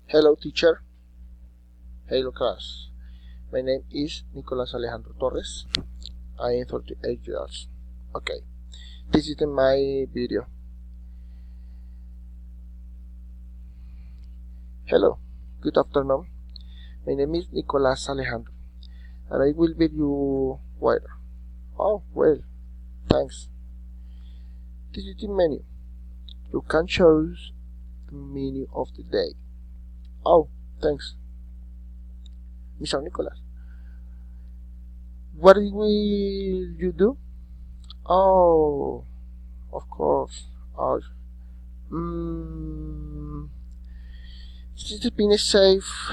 Hello teacher, hello class. My name is Nicolas Alejandro Torres. I am 38 years. Okay, this is my video. Hello, good afternoon. My name is Nicolas Alejandro and I will give you water. Oh, well, thanks. This is the menu. You can choose the menu of the day. Oh, thanks. Mr. Nicolas, what will you do? Oh, of course. Oh, is being safe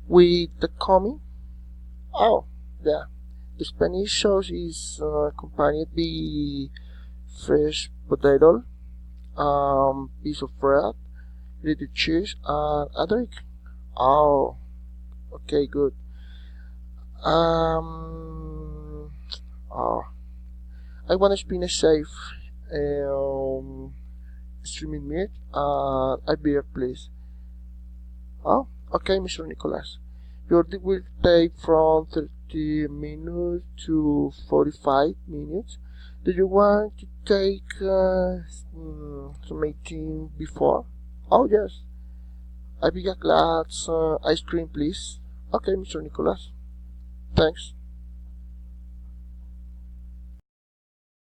with the coming? Oh, yeah. The Spanish sauce is accompanied by fresh potato, piece of bread, little cheese, and a drink. Oh, okay, good. Oh, I want spinach safe, streaming meat, and a beer, please. Oh, okay, Mr. Nicholas. Your order will take from 30 minutes to 45 minutes. Do you want to take some eating before? Oh, yes. A big glass ice cream, please. Okay, Mr. Nicholas. Thanks.